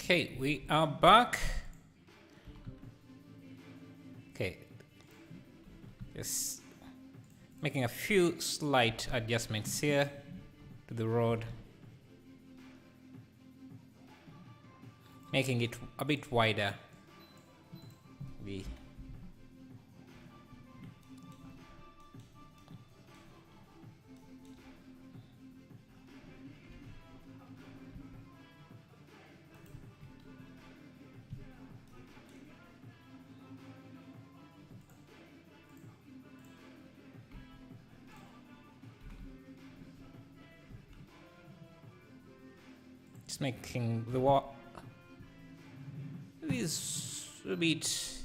Okay, we are back. Okay, just making a few slight adjustments here to the road, making it a bit wider. Just making the wall is a bit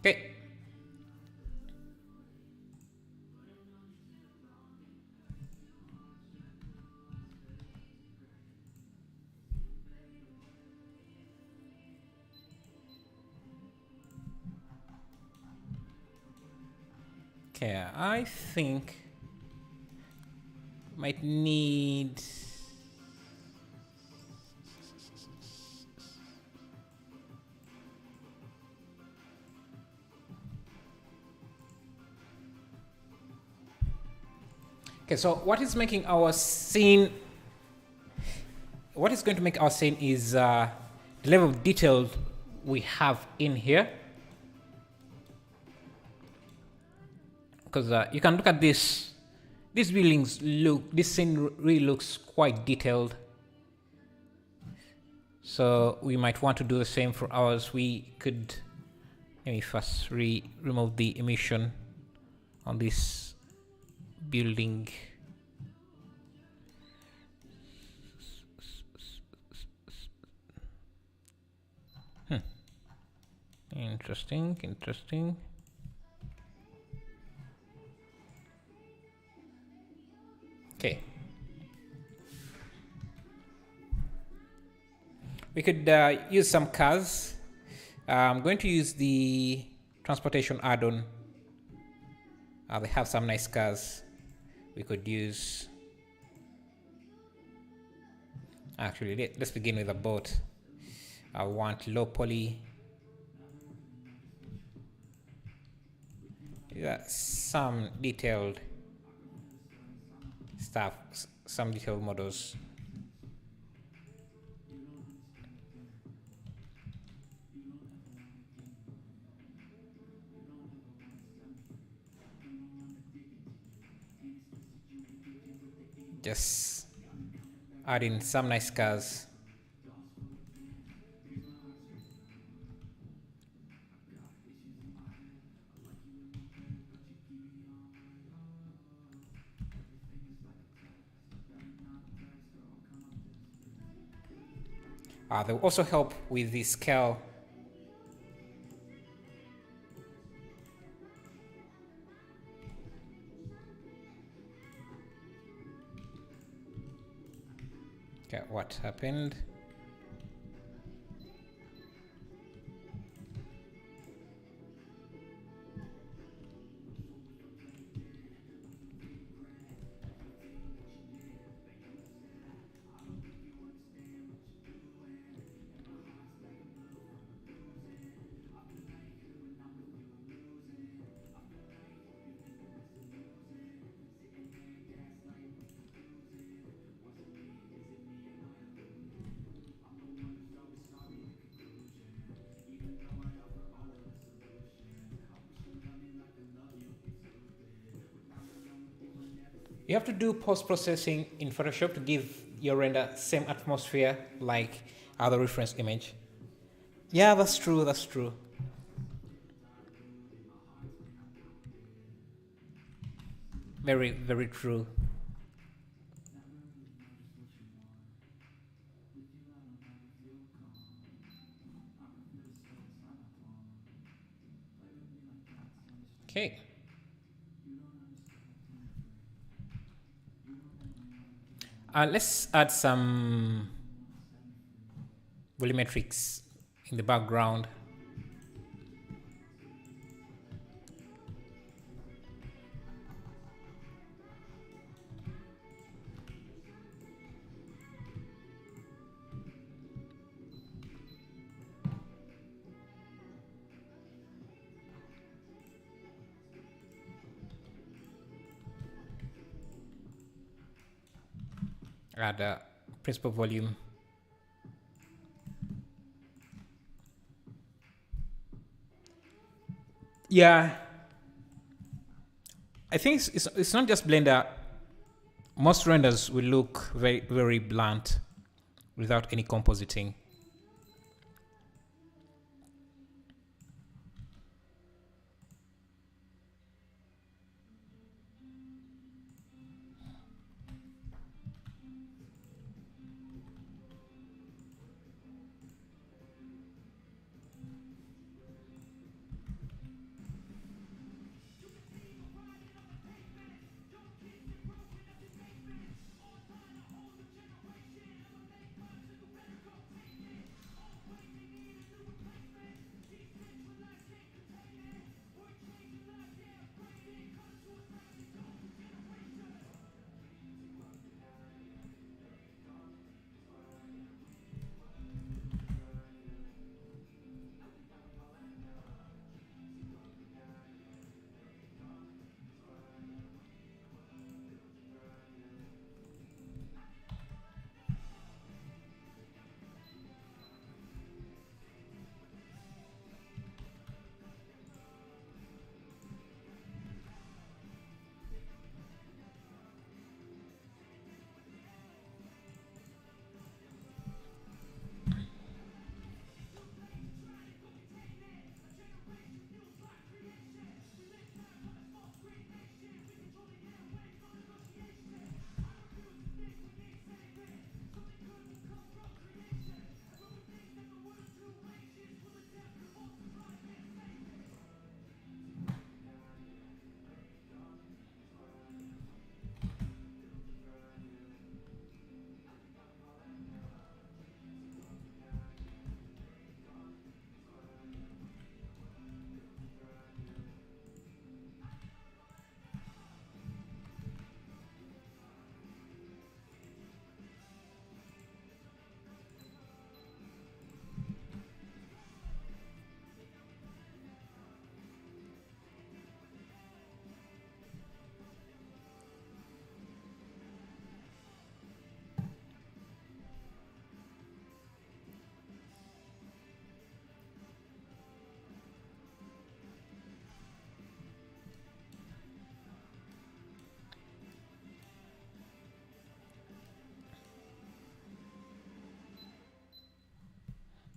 okay. Okay, I think might need okay, so what is making our scene, what is going to make our scene is the level of detail we have in here. Because you can look at this, these buildings look, this scene really looks quite detailed. So we might want to do the same for ours. We could maybe first remove the emission on this building. Interesting. Okay. We could use some cars. I'm going to use the transportation add-on. They have some nice cars. We could use. Actually, let's begin with a boat. I want low poly. Yeah, some detailed stuff, some detailed models. Just add in some nice cars. They will also help with the scale. Okay, what happened? You have to do post-processing in Photoshop to give your render same atmosphere like other reference image. Yeah, that's true. Very, very true. Okay. Let's add some volumetrics in the background. Add a principal volume. Yeah, I think it's not just Blender. Most renders will look very, very blunt without any compositing.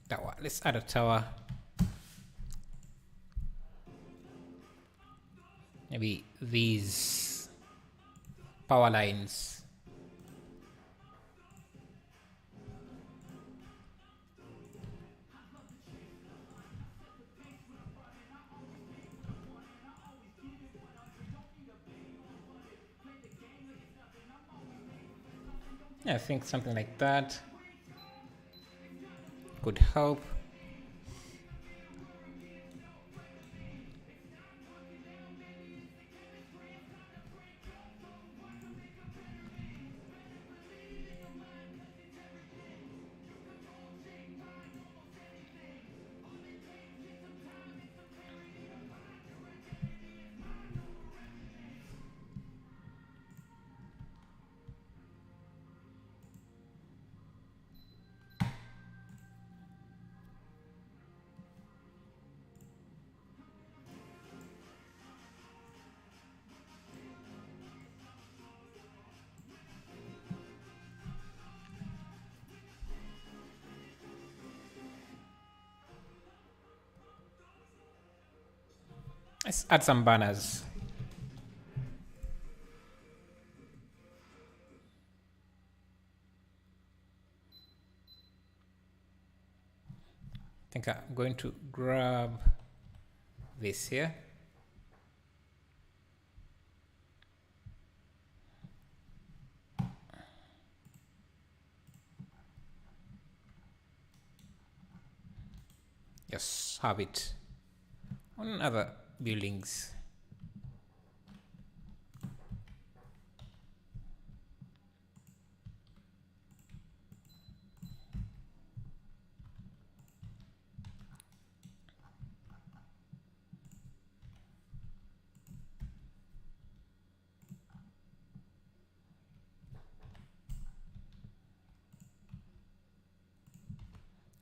Tower. Let's add a tower. Maybe these power lines. Yeah, I think something like that could help. Let's add some banners. I think I'm going to grab this here. just have it on other buildings.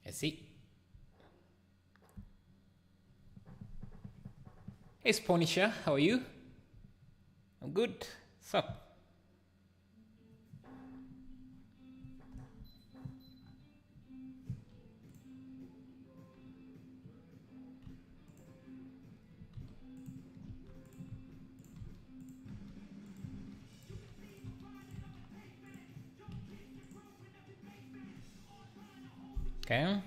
Let's see. Hey Sponisha, how are you? I'm good. What's up? Okay.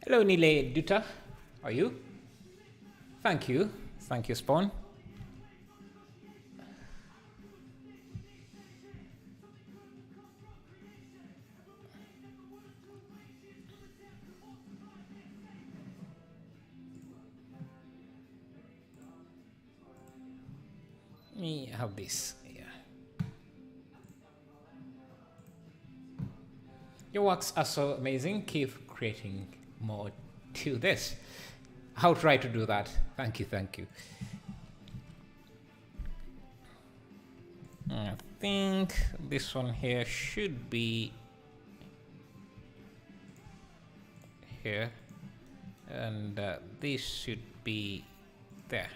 Hello Nile Duta, how are you? Thank you. Thank you, Spawn. Let me have this. Yeah. Your works are so amazing. Keep creating more to this. I'll try to do that. Thank you, thank you. I think this one here should be here, and this should be there.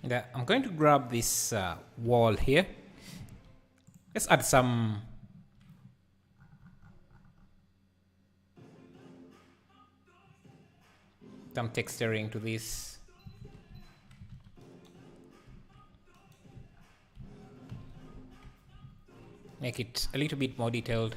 Yeah, I'm going to grab this wall here. Let's add some texturing to this. Make it a little bit more detailed.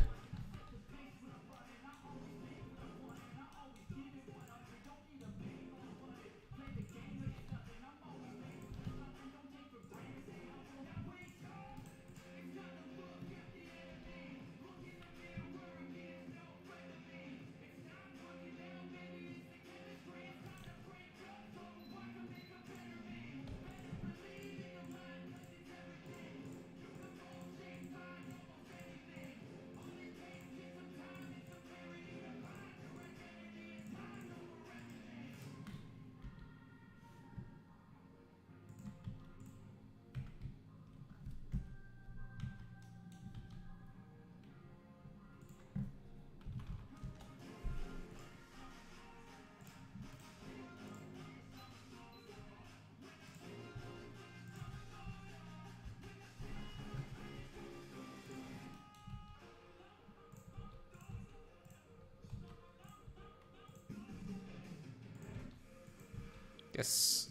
Yes.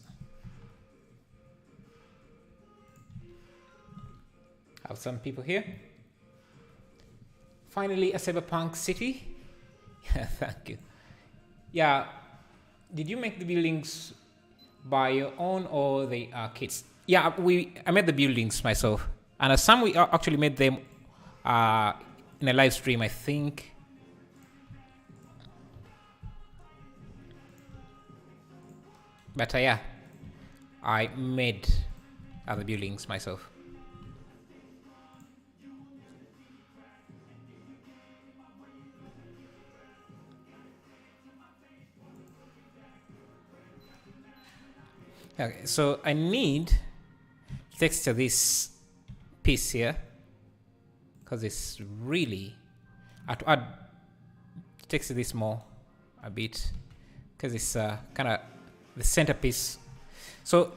Have some people here. Finally, a cyberpunk city. Thank you. Yeah. Did you make the buildings by your own or they are kits? Yeah, I made the buildings myself, and some we actually made them in a live stream, I think. But yeah, I made other buildings myself. Okay, so I need to texture this piece here because it's really, I have to add texture this more a bit because it's kind of the centerpiece. So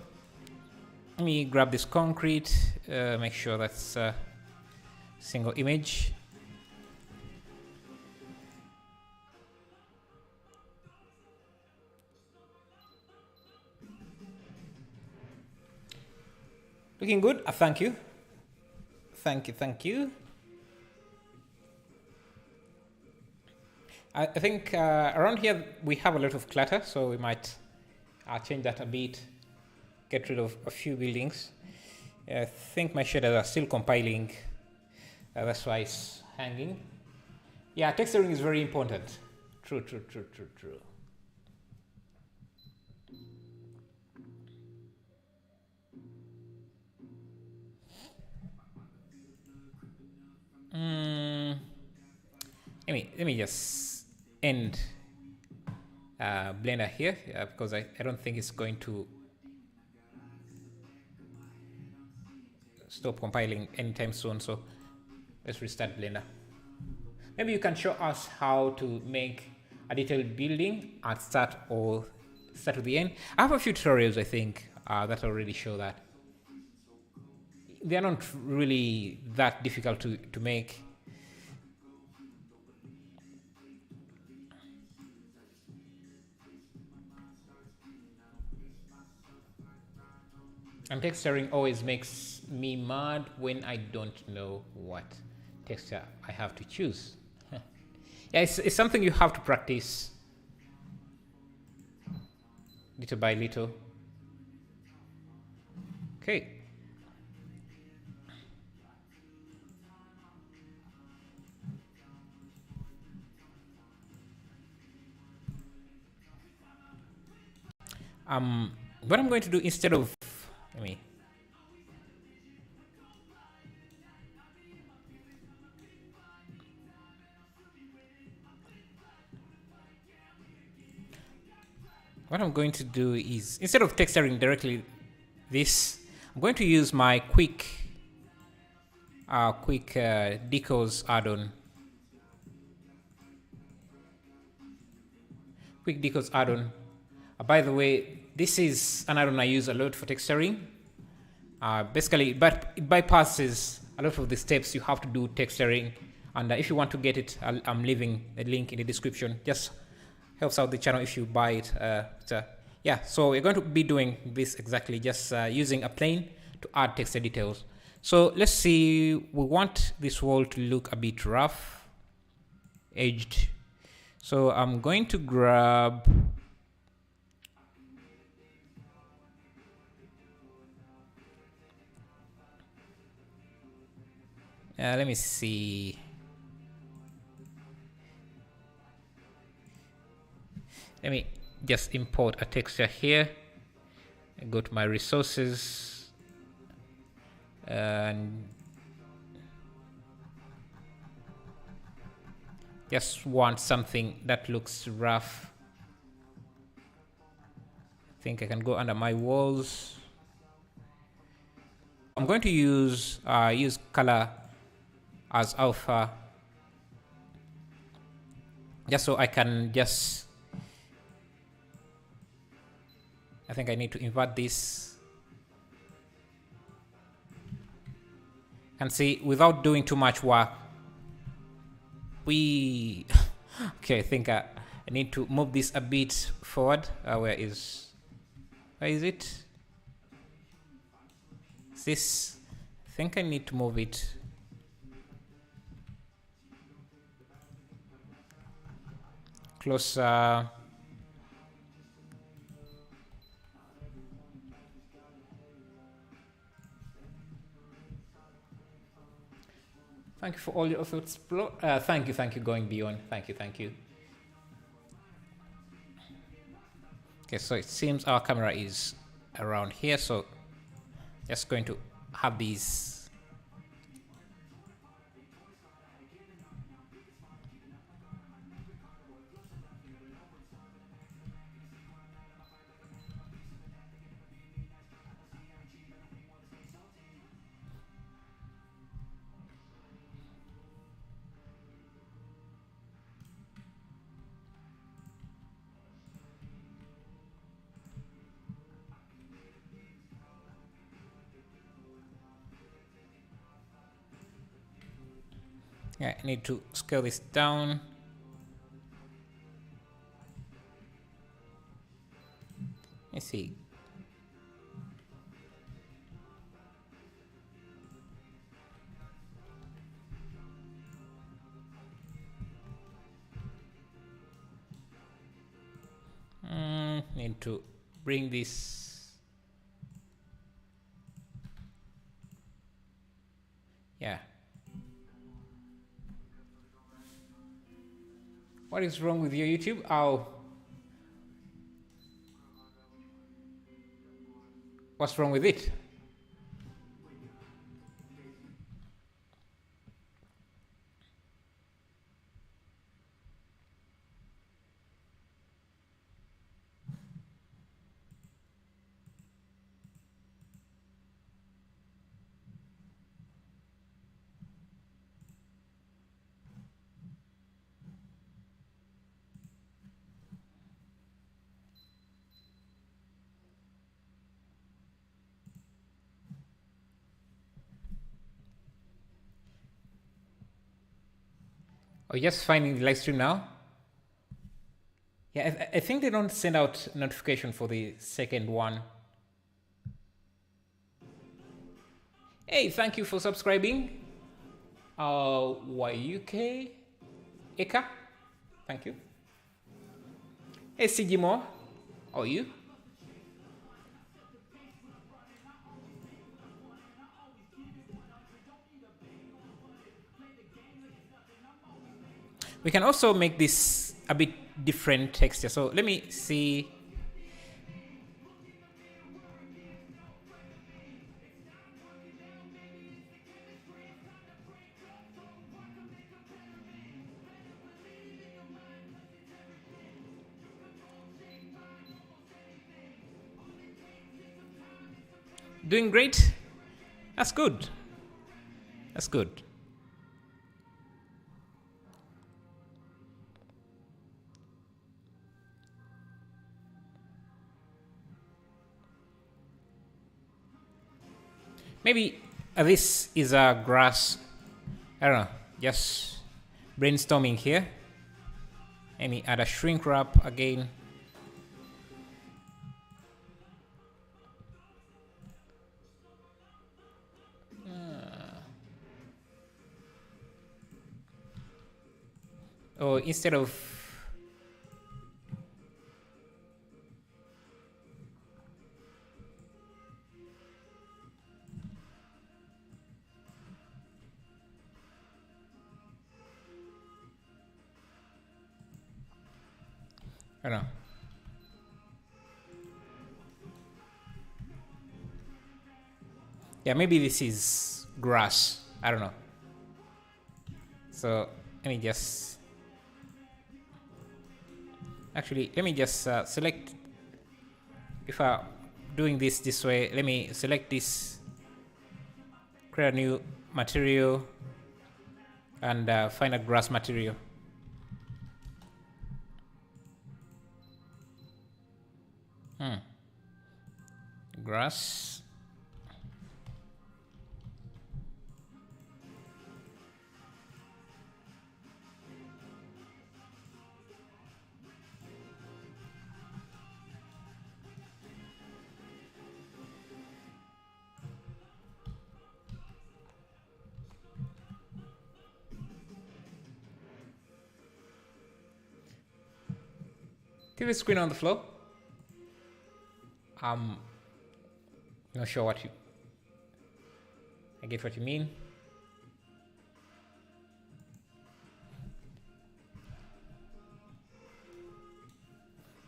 let me grab this concrete, make sure that's a single image. Looking good. Thank you. Thank you. Thank you. I think around here we have a lot of clutter, so we might change that a bit, get rid of a few buildings. I think my shaders are still compiling, that's why it's hanging. Yeah, texturing is very important. True. Let me just end Blender here because I don't think it's going to stop compiling anytime soon. So let's restart Blender. Maybe you can show us how to make a detailed building at start or start to the end. I have a few tutorials, I think, that already show that. They are not really that difficult to make. And texturing always makes me mad when I don't know what texture I have to choose. Yeah, it's something you have to practice little by little. Okay. What I'm going to do instead of, let me, what I'm going to do is, instead of texturing directly this, I'm going to use my quick decos add-on. Quick decos add-on. By the way, this is an add-on I use a lot for texturing. Basically, but it bypasses a lot of the steps you have to do texturing. And if you want to get it, I'm leaving a link in the description. Just helps out the channel if you buy it. Yeah, so we're going to be doing this exactly, just using a plane to add texture details. So let's see, we want this wall to look a bit rough, edged. So I'm going to grab let me see. Let me just import a texture here. I go to my resources and just want something that looks rough. I think I can go under my walls. I'm going to use color as alpha, just so I can just, I think I need to invert this and see, without doing too much work, we okay, I think I need to move this a bit forward. Where is it? Is this, I think I need to move it closer. Thank you for all your efforts. Thank you, going beyond. Thank you. Okay, so it seems our camera is around here, so just going to have these. Yeah, I need to scale this down. Let's see. Need to bring this. Yeah. What is wrong with your YouTube? Oh. What's wrong with it? Oh, just finding the live stream now? Yeah, I think they don't send out notification for the second one. Hey, thank you for subscribing. YUK Eka, thank you. Hey, Sigimo, how are you? We can also make this a bit different texture. So let me see. Doing great. That's good. That's good. Maybe this is a grass. I don't know. Just brainstorming here. Let me add a shrink wrap again. Or instead of I don't know. Yeah, maybe this is grass. I don't know. So let me just actually let me just select. If I'm doing this way, let me select this, create a new material, and find a grass material. Grass. TV screen on the floor. Not sure what I get what you mean.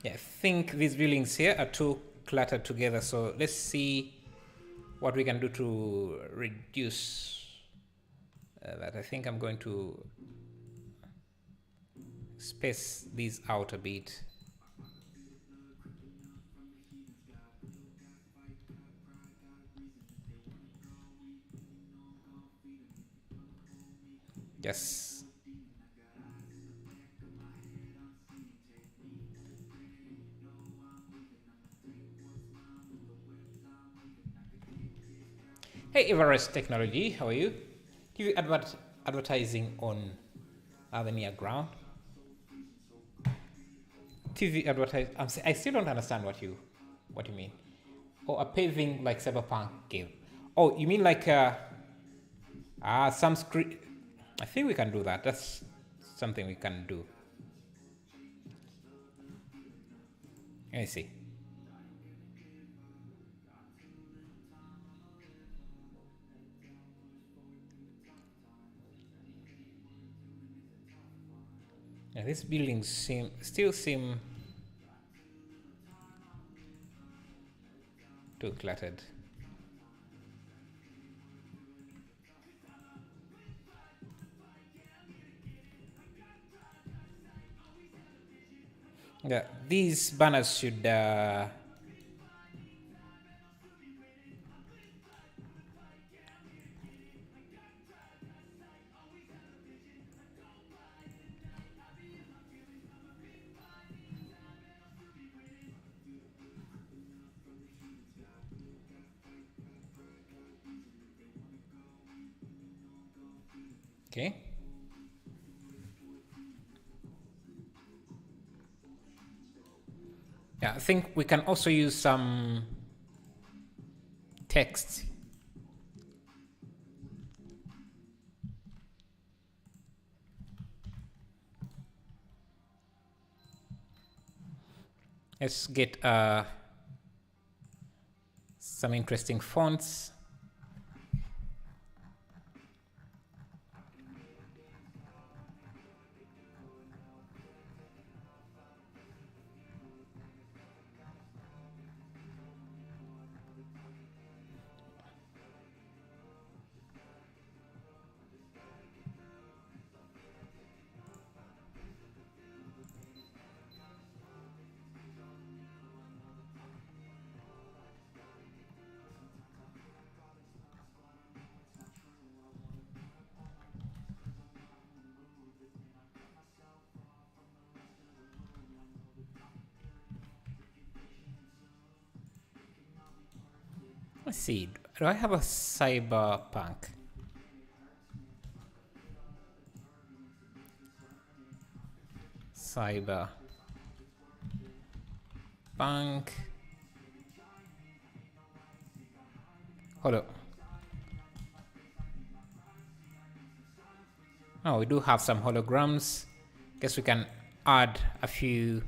Yeah, I think these buildings here are too cluttered together. So let's see what we can do to reduce that. I think I'm going to space these out a bit. Yes. Hey, Everest Technology, how are you? TV advert advertising on other near ground. TV advertise. I still don't understand what you mean. Or a paving like cyberpunk game. Oh, you mean like some script? I think we can do that. That's something we can do. Let me see. Yeah, these buildings still seem too cluttered. Yeah, these banners should okay. Yeah, I think we can also use some text. Let's get some interesting fonts. Let's see. Do I have a cyberpunk? Cyberpunk. Hold up. Oh, we do have some holograms. Guess we can add a few.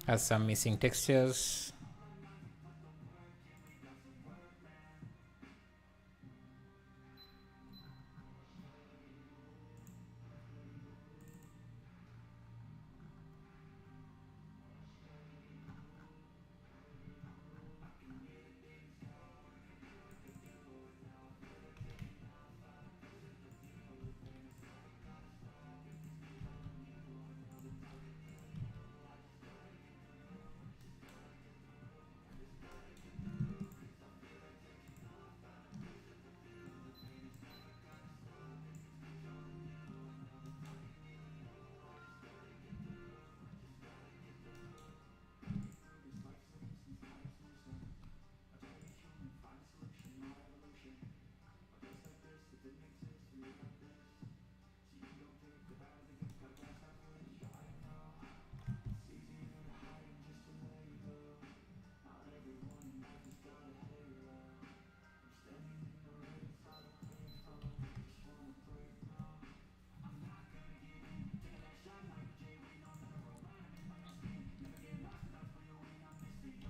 Has some missing textures.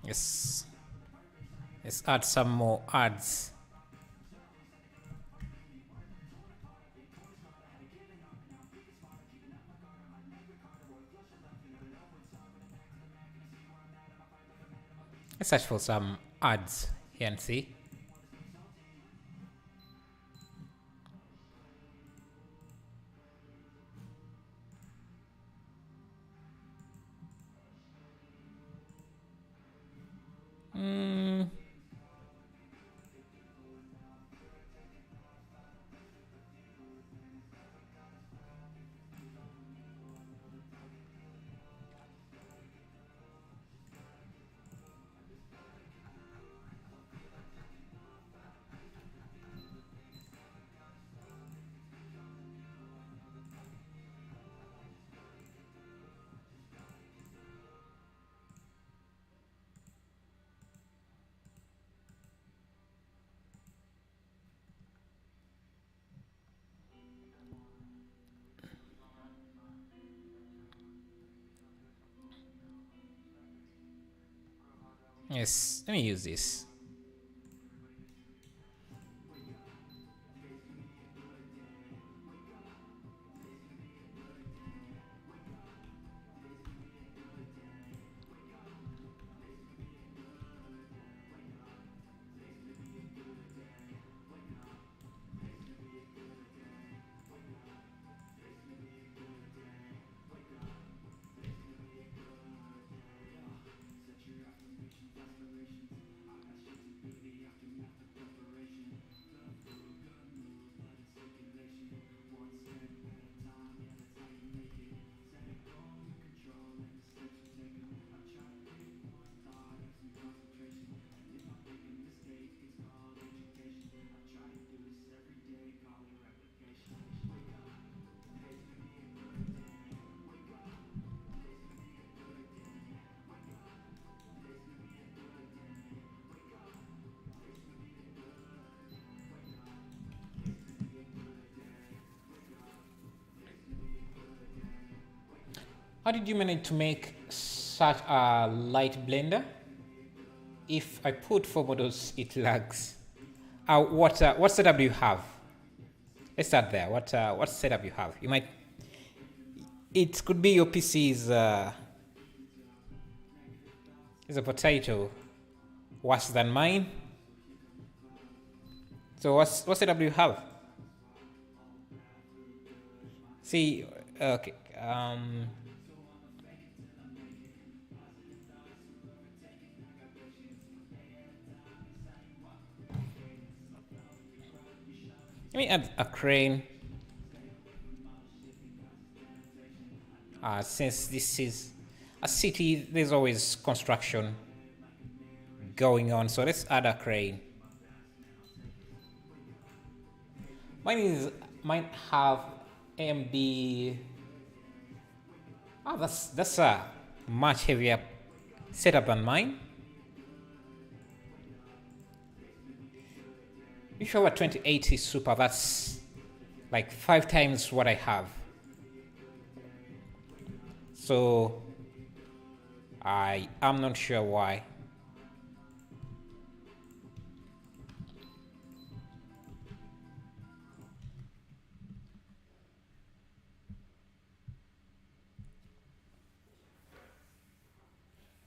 Yes. Let's add some more ads. Let's search for some ads here and see. Yes, let me use this. How did you manage to make such a light blender? If I put 4 models, it lags. What setup do you have? Let's start there. What setup you have? You might. It could be your PC is a potato, worse than mine. So what setup do you have? See, okay. Let me add a crane. Since this is a city, there's always construction going on. So let's add a crane. Mine have AMD. Oh, that's a much heavier setup than mine. If you have a 2080 Super, that's like 5 times what I have. So I am not sure why.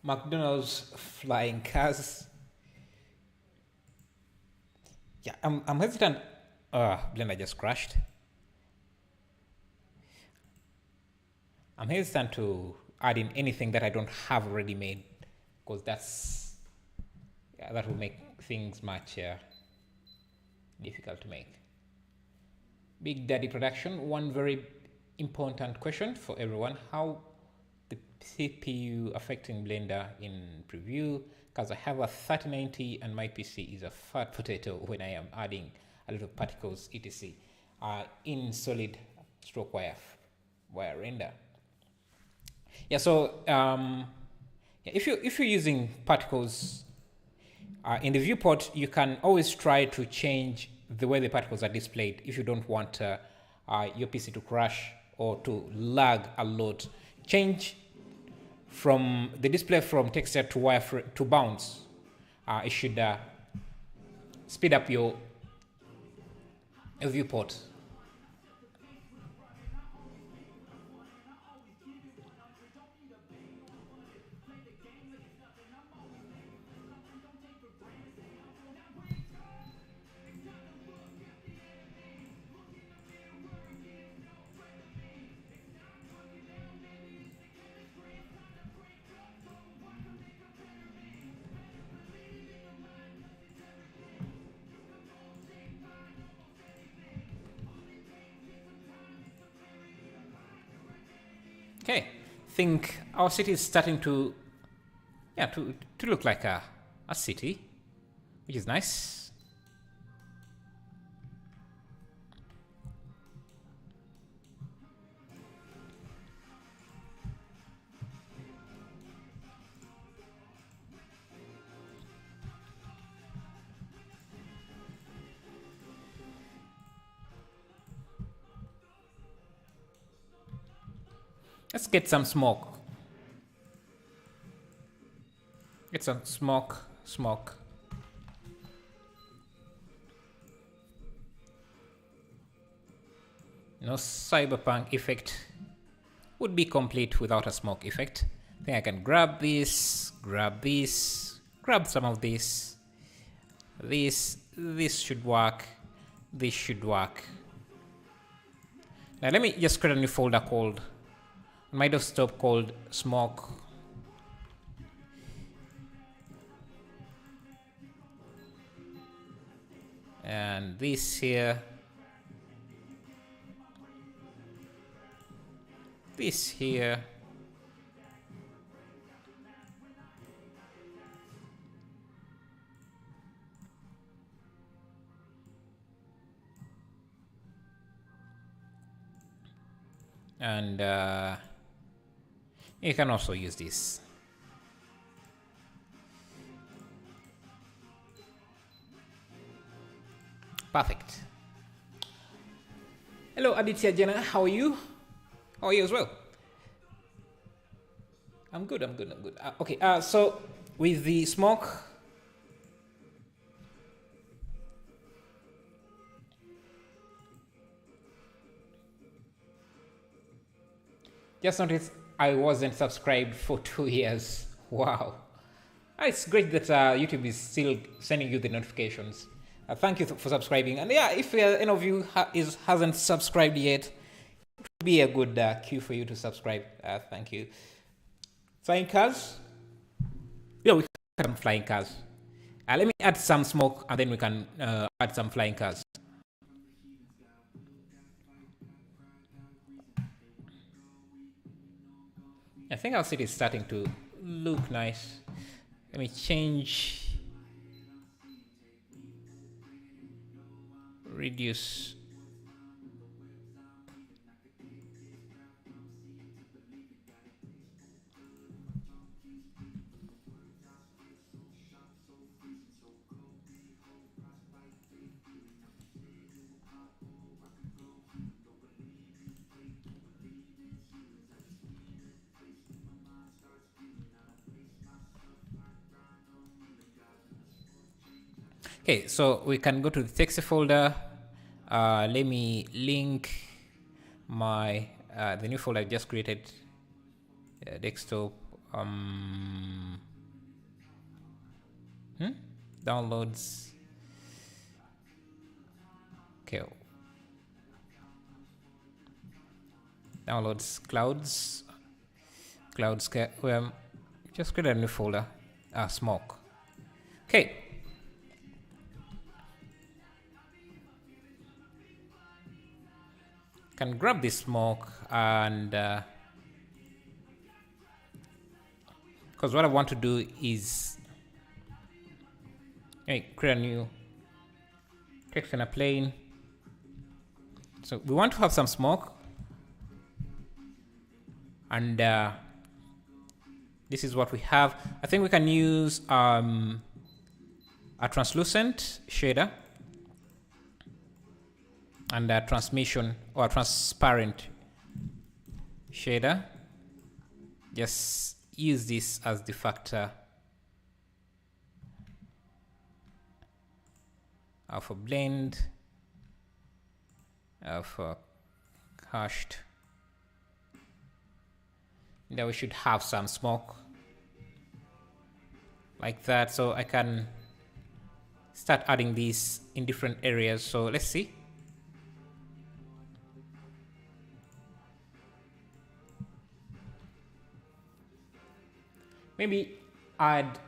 McDonald's flying cars. Yeah, I'm hesitant. Blender just crashed. I'm hesitant to add in anything that I don't have already made, because that will make things much difficult to make. Big Daddy Production. One very important question for everyone: how the CPU affecting Blender in preview? Because I have a 3090 and my PC is a fat potato when I am adding a lot of particles etc. In solid stroke wire render. Yeah, so if you're using particles in the viewport, you can always try to change the way the particles are displayed if you don't want your PC to crash or to lag a lot. Change from the display from texture to bounce. It should speed up your viewport. Okay, think our city is starting to look like a city, which is nice. Let's get some smoke. some smoke. No cyberpunk effect would be complete without a smoke effect. I think I can grab this, grab some of this. This should work. This should work. Now let me just create a new folder called on my desktop called smoke. And this here. This here. And you can also use this. Perfect. Hello, Aditya Jena. How are you? How are you as well? I'm good. Okay. So with the smoke, just noticed I wasn't subscribed for 2 years. Wow. It's great that YouTube is still sending you the notifications. Thank you for subscribing. And yeah, if any of you hasn't subscribed yet, it would be a good cue for you to subscribe. Thank you. Flying cars? Yeah, we can add some flying cars. Let me add some smoke and then we can add some flying cars. I think our city is starting to look nice. Let me change. Reduce. Okay, so we can go to the text folder. Let me link my the new folder I just created. Desktop. Downloads. Okay. Downloads clouds. Just create a new folder. Smoke. Okay. Can grab this smoke and because what I want to do is create a new text in a plane. So we want to have some smoke, and this is what we have. I think we can use a translucent shader and a transmission or a transparent shader. Just use this as the factor of a blend of hashed. Now we should have some smoke like that, so I can start adding these in different areas. So let's see. Maybe add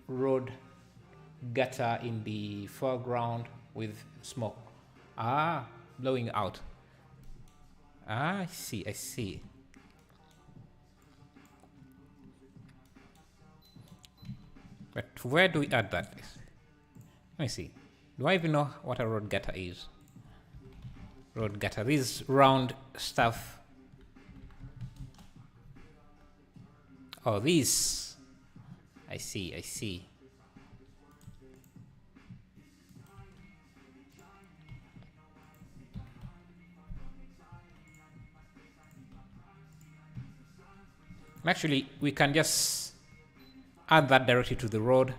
road gutter in the foreground with smoke. Blowing out. I see. But where do we add that? Let me see. Do I even know what a road gutter is? Road gutter. This round stuff. Oh, these. I see. Actually, we can just add that directly to the road.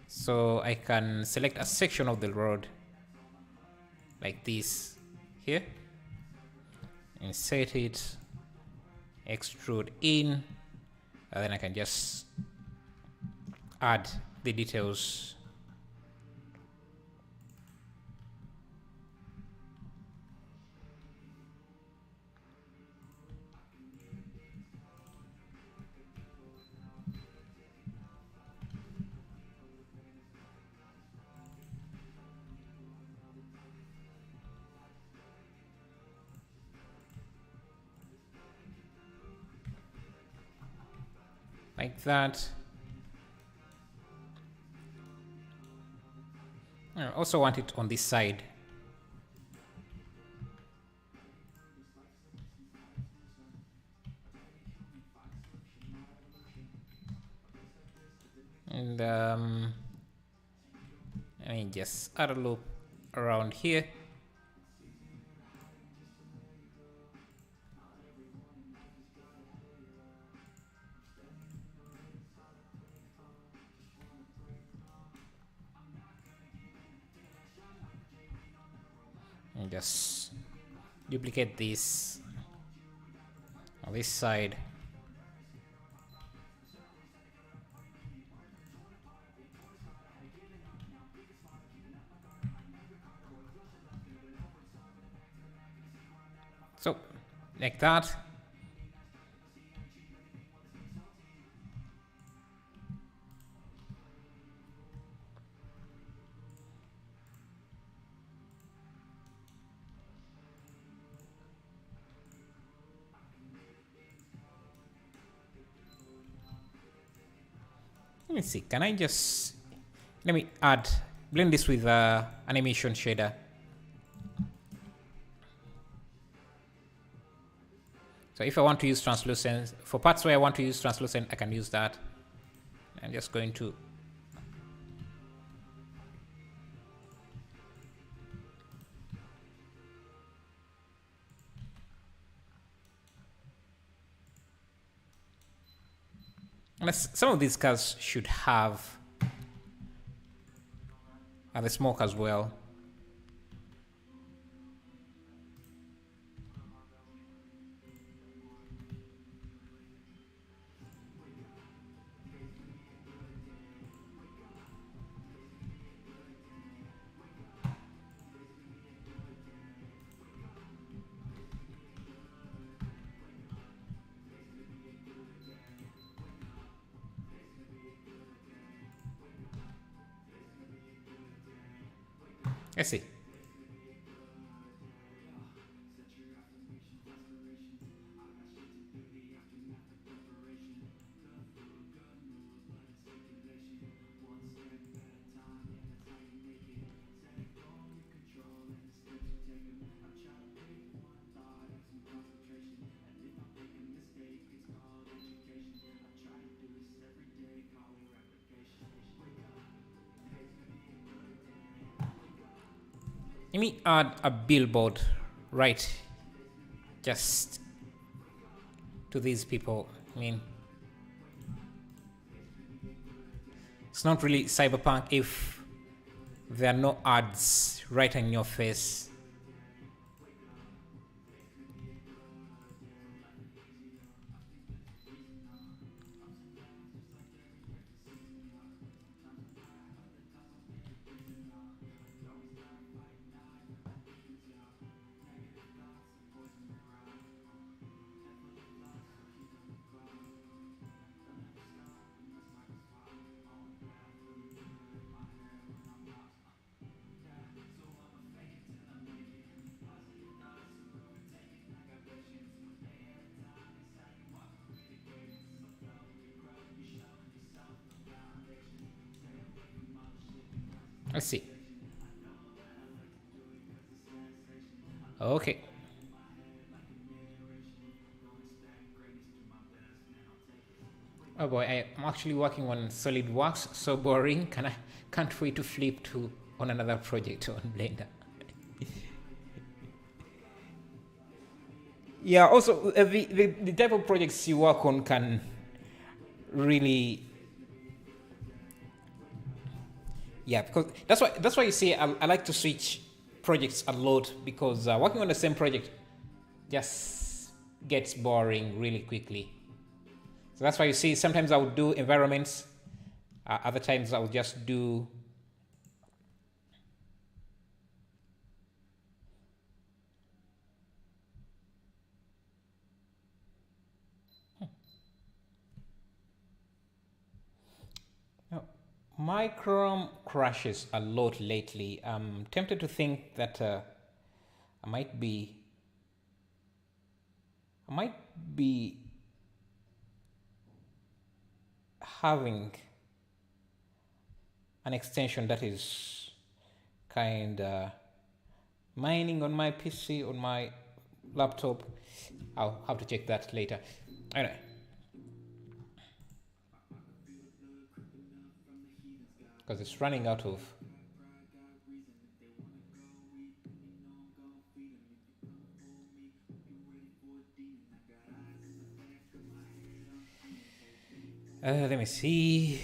So I can select a section of the road like this here, insert it, extrude in, and then I can just add the details. Like that. I also want it on this side. And let me just add a loop around here. And just duplicate this on this side. So, like that. Let me see, can I just, let me blend this with animation shader. So if I want to use translucent, for parts where I want to use translucent, I can use that. I'm just going to some of these cars should have the smoke as well. Let's see. Let me add a billboard right just to these people. I mean, it's not really cyberpunk if there are no ads right in your face. Let's see. Okay. Oh boy, I'm actually working on SolidWorks. So boring. Can't wait to flip to on another project on Blender. Yeah. Also, the type of projects you work on can really. Yeah, because that's why you see I like to switch projects a lot, because working on the same project just gets boring really quickly. So that's why you see sometimes I would do environments, other times I would just do my Chrome crashes a lot lately. I'm tempted to think that I might be having an extension that is kind of mining on my PC, on my laptop. I'll have to check that later. Anyway. Because it's running out of. Let me see.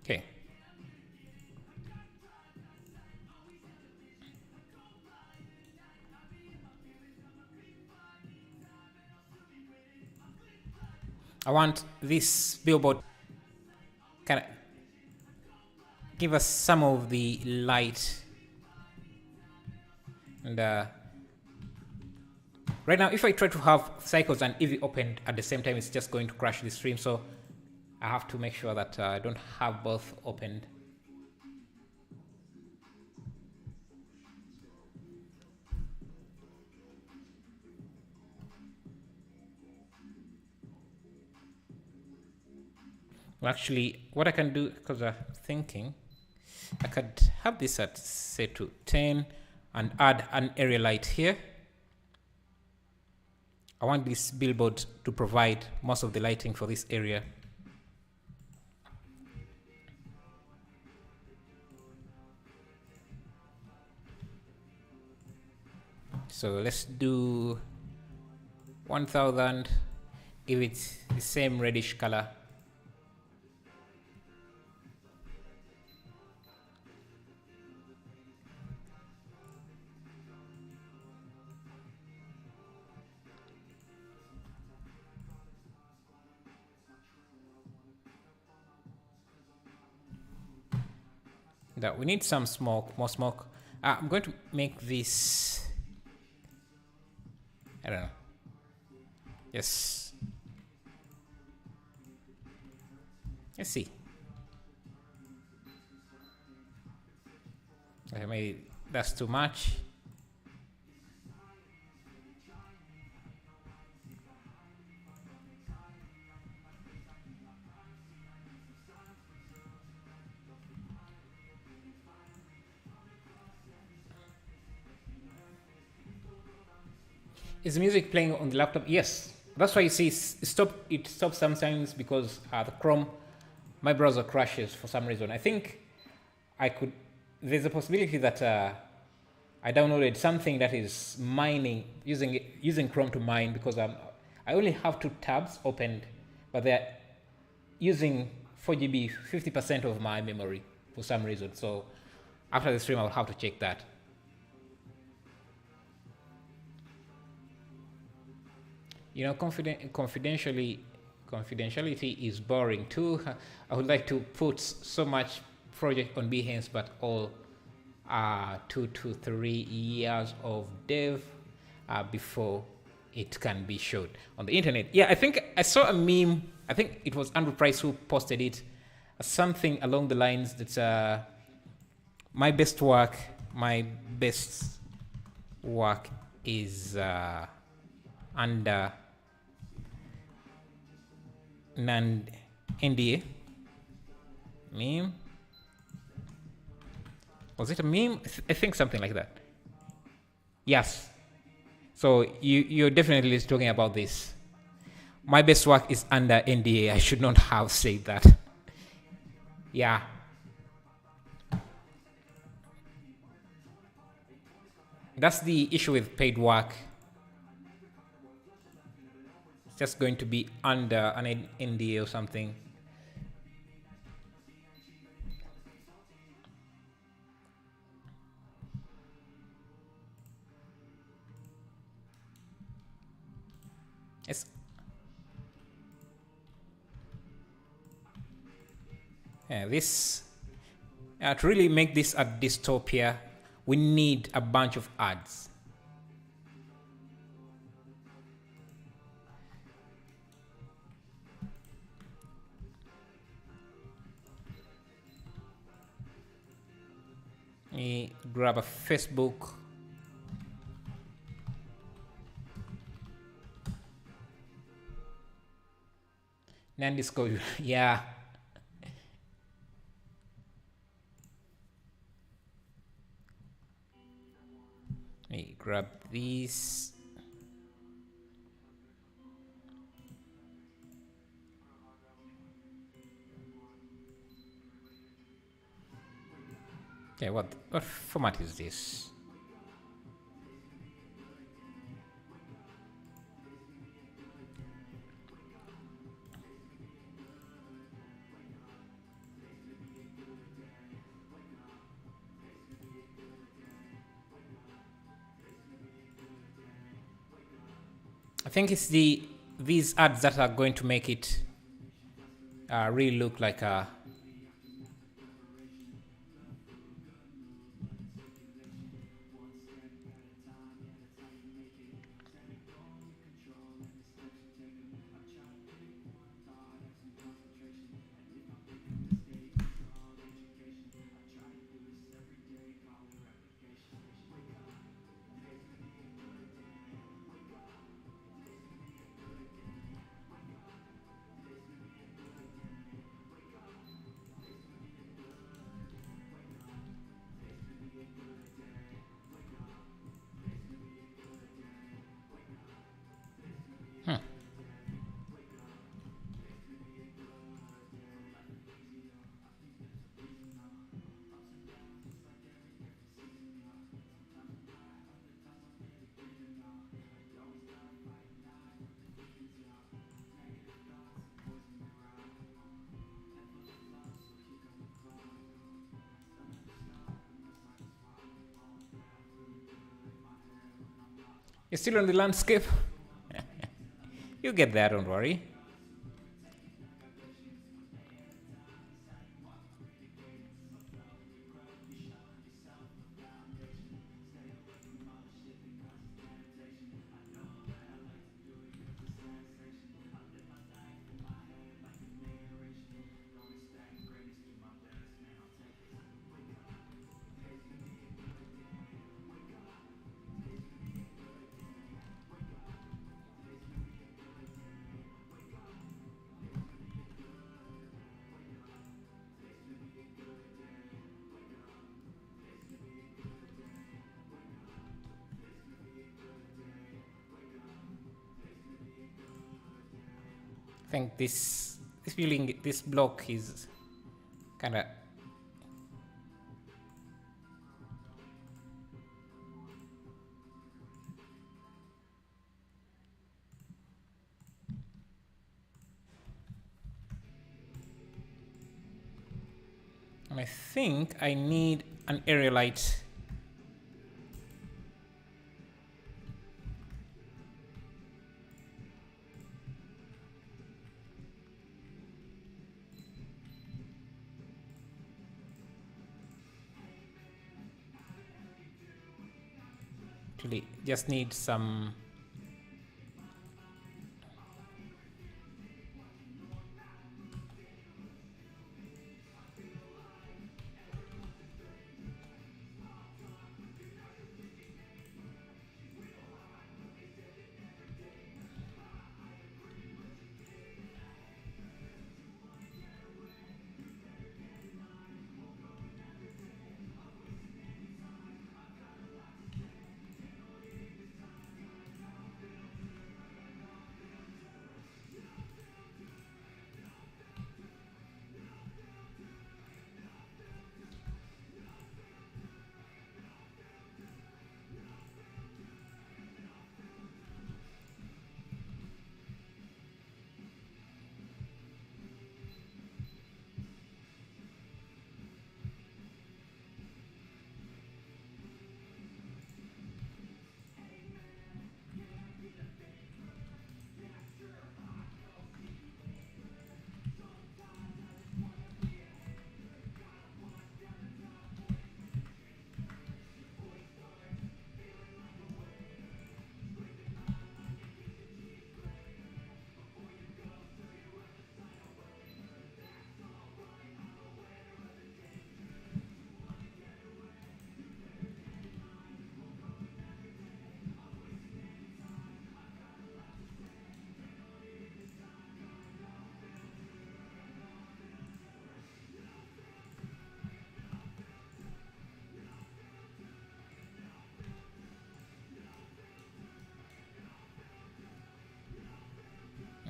Okay. I want this billboard kind of give us some of the light. And right now, if I try to have cycles and EV opened at the same time, it's just going to crash the stream. So I have to make sure that I don't have both opened. Well, actually, what I can do, because I'm thinking, I could have this at setu 10 and add an area light here. I want this billboard to provide most of the lighting for this area. So let's do 1000, give it the same reddish color. That we need some smoke, more smoke. I'm going to make this, I don't know. Yes. Let's see. Maybe that's too much. Is the music playing on the laptop? Yes. That's why you see it stops sometimes because the Chrome, my browser crashes for some reason. I think there's a possibility that I downloaded something that is mining, using Chrome to mine, because I only have 2 tabs opened, but they're using 4GB, 50% of my memory for some reason. So after the stream, I'll have to check that. You know, confidentiality is boring too. I would like to put so much project on Behance, but all 2 to 3 years of dev before it can be showed on the internet. Yeah, I think I saw a meme. I think it was Andrew Price who posted it. Something along the lines that my best work is under NDA meme. Was it a meme? I think something like that. Yes. So you're definitely talking about this. My best work is under NDA. I should not have said that. Yeah. That's the issue with paid work. It's just going to be under an NDA or something. It's this to really make this a dystopia, we need a bunch of ads. Let me grab a Facebook. Non-disclosure. Yeah. Let me grab these. Okay, what format is this? I think it's these ads that are going to make it really look like a You're still on the landscape? You get there, don't worry. I think this building, this block is kind of and I think I need an area light. Actually, just need some.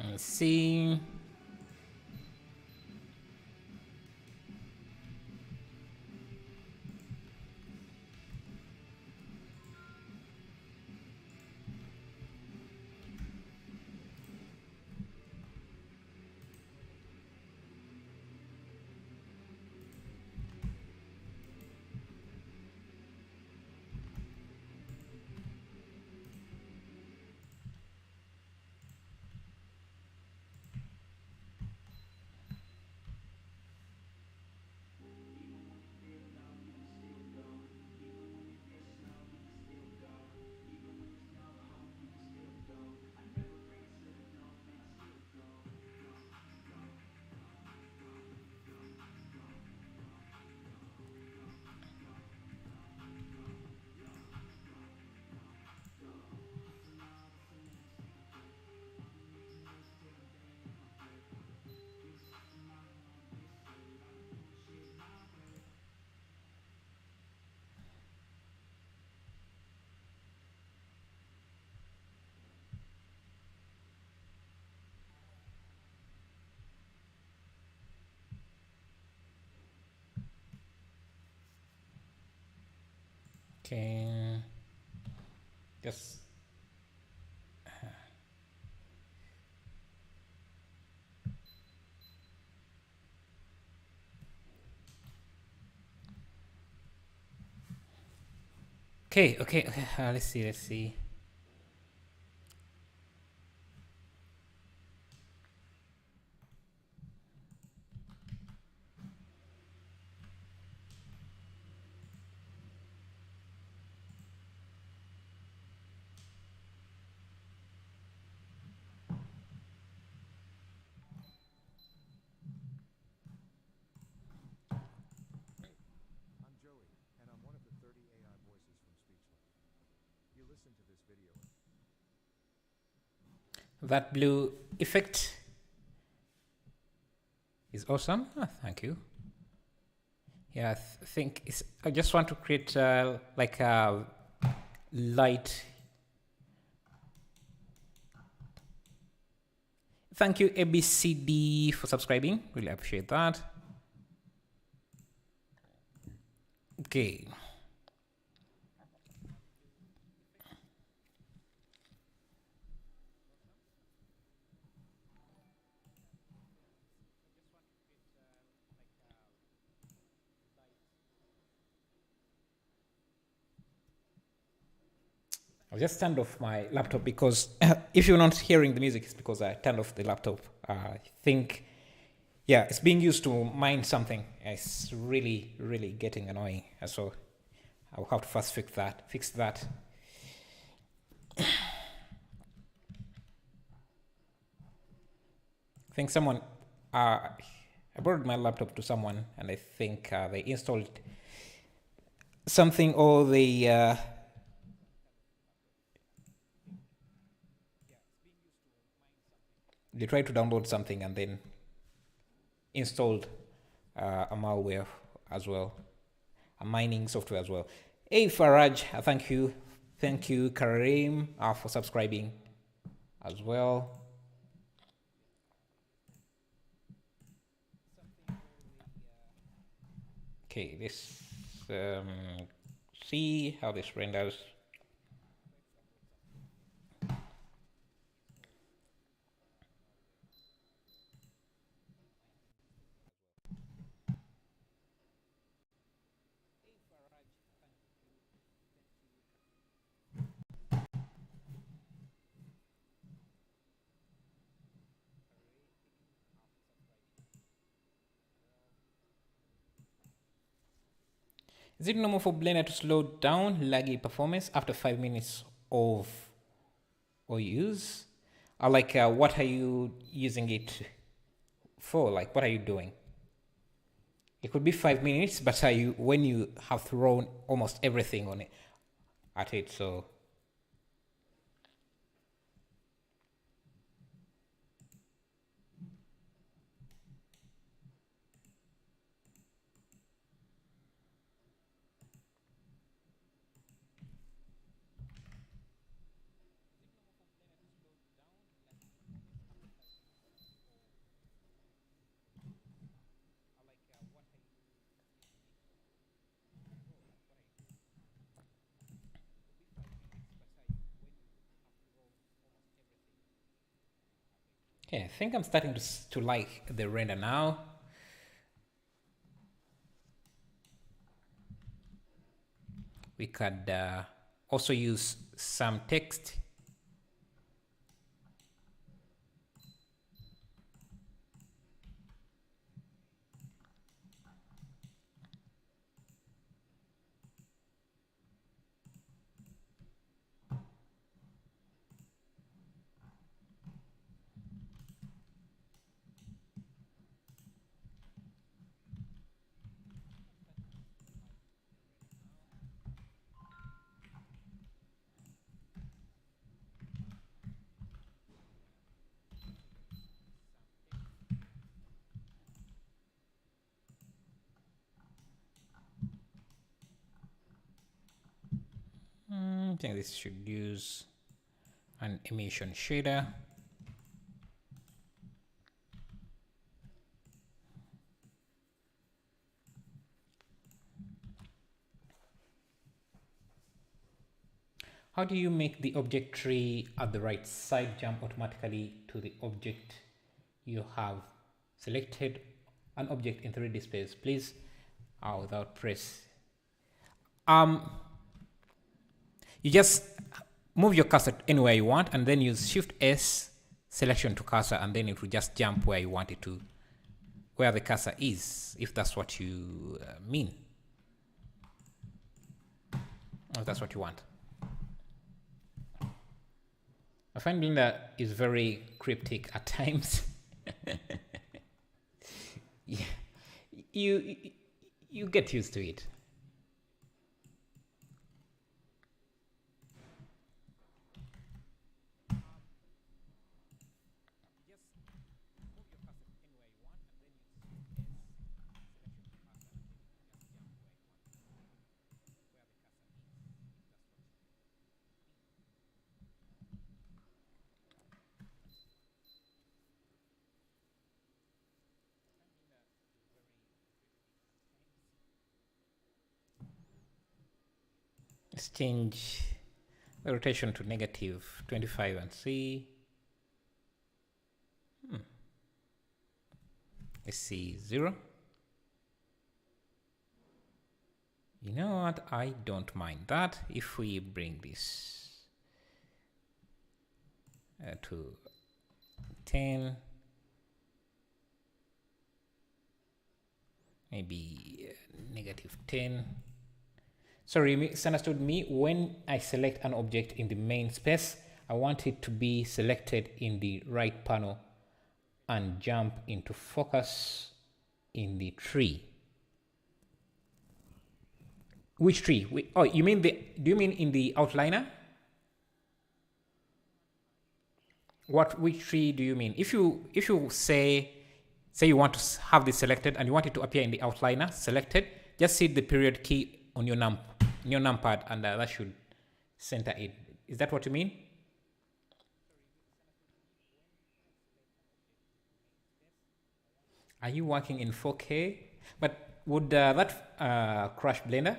Let's see. Okay. Just. Okay. Let's see. That blue effect is awesome. Oh, thank you. Yeah, I think I just want to create like a light. Thank you, ABCD, for subscribing. Really appreciate that. Okay. I'll just turn off my laptop because if you're not hearing the music, it's because I turned off the laptop. I think, yeah, it's being used to mine something. It's really, really getting annoying. So I'll have to first fix that. I think someone, I borrowed my laptop to someone, and I think they installed something, or they tried to download something and then installed a malware as well, a mining software as well. Hey Faraj, thank you Karim for subscribing as well. Okay, this see how this renders. Is it normal for Blender to slow down laggy performance after 5 minutes of or use? Or like, what are you using it for? Like, what are you doing? It could be 5 minutes, but when you have thrown almost everything on it at it, so. Okay, I think I'm starting to like the render now. We could also use some text. I think this should use an emission shader. How do you make the object tree at the right side jump automatically to the object you have selected? An object in 3D space, please. Without press. You just move your cursor anywhere you want, and then use Shift S selection to cursor, and then it will just jump where you want it to, where the cursor is, if that's what you mean. If that's what you want. I find Blender is very cryptic at times. Yeah, you get used to it. Let's change the rotation to -25 and see. Let's see, 0. You know what? I don't mind that. If we bring this to 10, maybe -10. Sorry, misunderstood me. When I select an object in the main space, I want it to be selected in the right panel and jump into focus in the tree. Which tree? Oh, you mean do you mean in the outliner? Which tree do you mean? If you say you want to have this selected and you want it to appear in the outliner, selected, just hit the period key on your numpad and that should center it. Is that what you mean? Are you working in 4K? But would that crash Blender?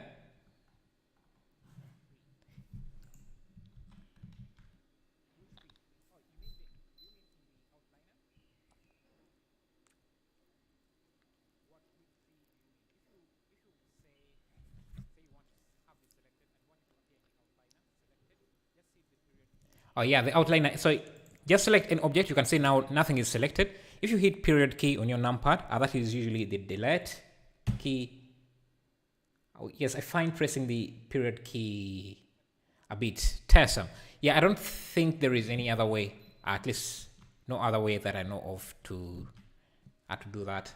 Oh yeah, the outliner. So just select an object. You can say now nothing is selected. If you hit period key on your numpad, that is usually the delete key. Oh, yes, I find pressing the period key a bit tiresome. Yeah, I don't think there is any other way, at least no other way that I know of to do that.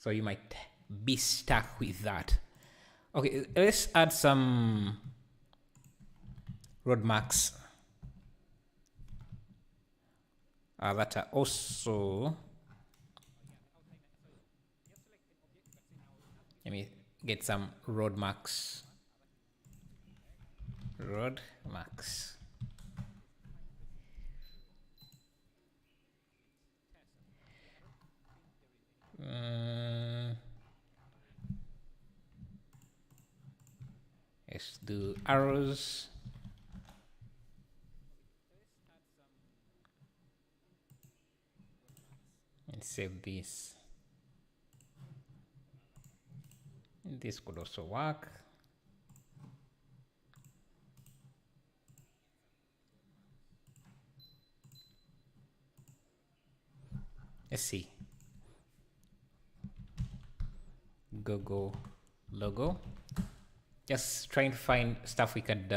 So you might be stuck with that. Okay, let's add some road marks that are also, let me get some road marks. Let's do arrows. And save this. This could also work. Let's see. Go logo. Just trying to find stuff we could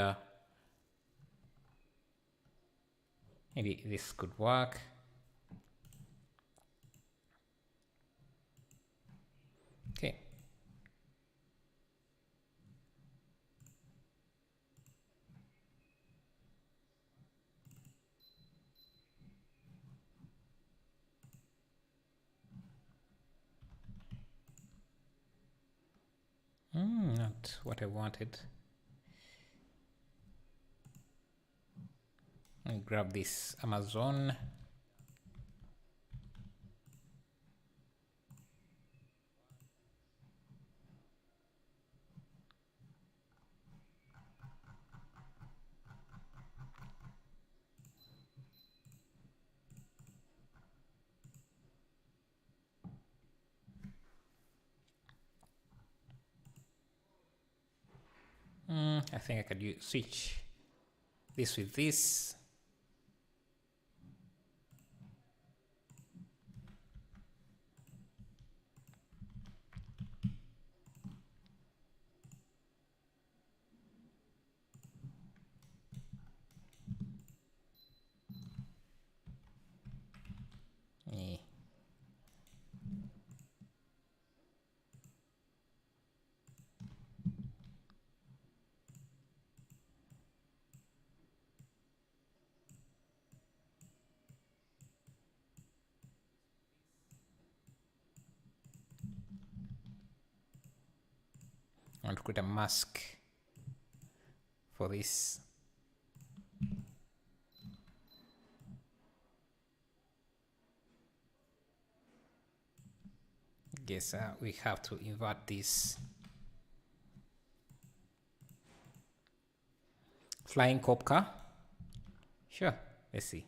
maybe this could work. Okay. Not what I wanted. I'll grab this Amazon. I think I could switch this with this. Yeah. I want to create a mask for this. Guess we have to invert this. Flying cop car. Sure, let's see.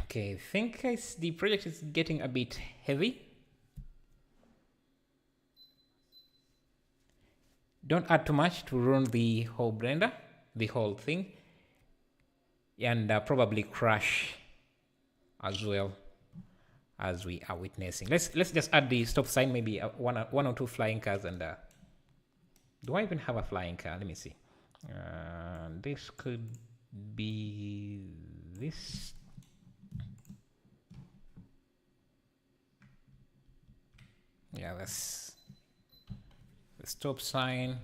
Okay, I think the project is getting a bit heavy. Don't add too much to ruin the whole Blender, the whole thing, and probably crash as well. as we are witnessing. Let's just add the stop sign, maybe one or two flying cars, and do I even have a flying car? Let me see. This could be this. Yeah, that's the stop sign.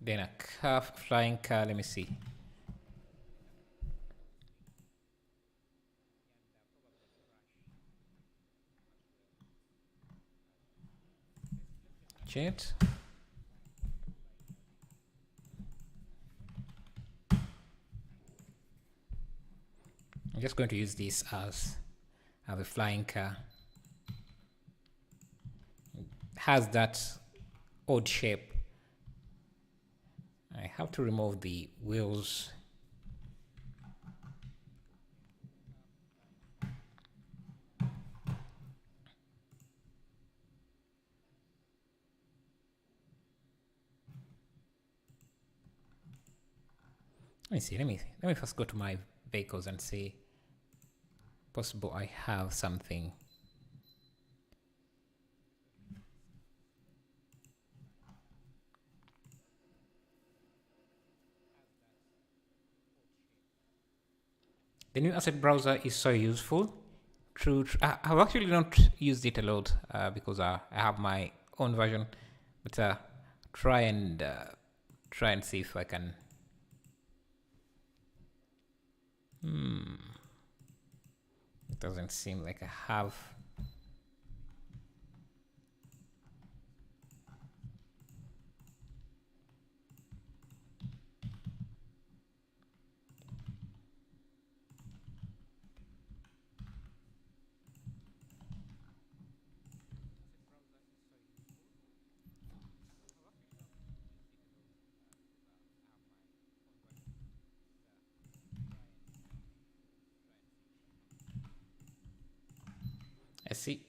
Then a car, flying car. Let me see. Jet. I'm just going to use this as a flying car. It has that odd shape. I have to remove the wheels. Let me see. Let me first go to my vehicles and see. Possible I have something. The new asset browser is so useful. True. I've actually not used it a lot because I have my own version. But try and see if I can. It doesn't seem like I have. I see.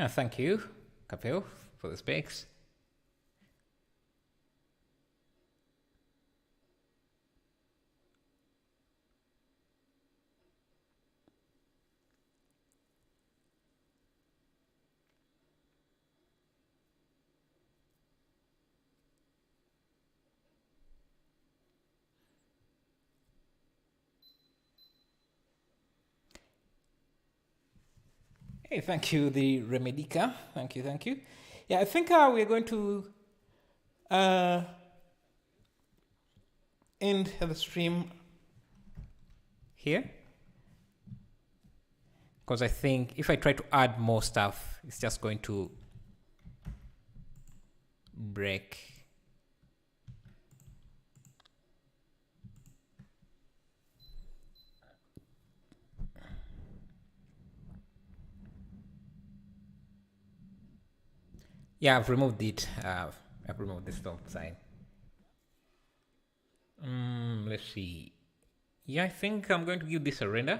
Thank you, Capel, for the specs. Hey, thank you, the Remedica. Thank you, thank you. Yeah, I think we're going to end the stream here. Because I think if I try to add more stuff, it's just going to break. Yeah, I've removed it. I've removed the stop sign. Let's see. Yeah, I think I'm going to give this a render.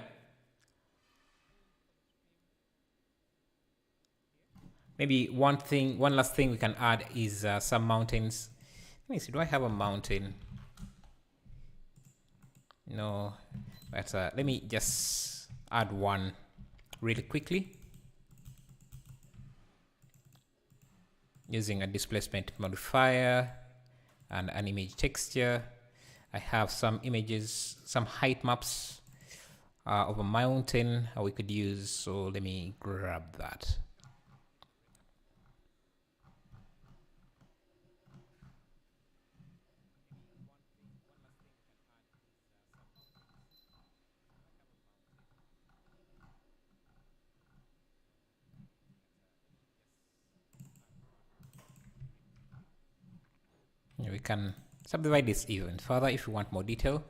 Maybe one last thing we can add is some mountains. Let me see, do I have a mountain? No, but let me just add one really quickly. Using a displacement modifier and an image texture. I have some images, some height maps of a mountain we could use. So let me grab that. We can Subdivide this even further if you want more detail.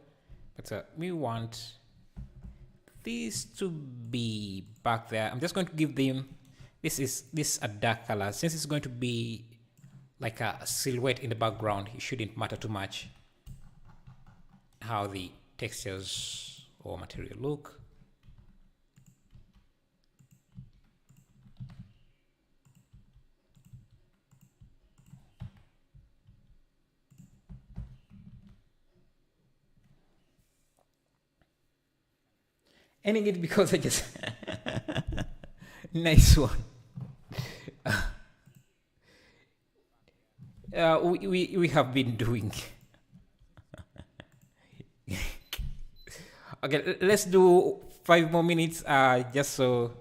But we want these to be back there. I'm just going to give them, this a dark color. Since it's going to be like a silhouette in the background, it shouldn't matter too much how the textures or material look. Ending it because I just nice one. We have been doing. Okay, let's do 5 more minutes. Just so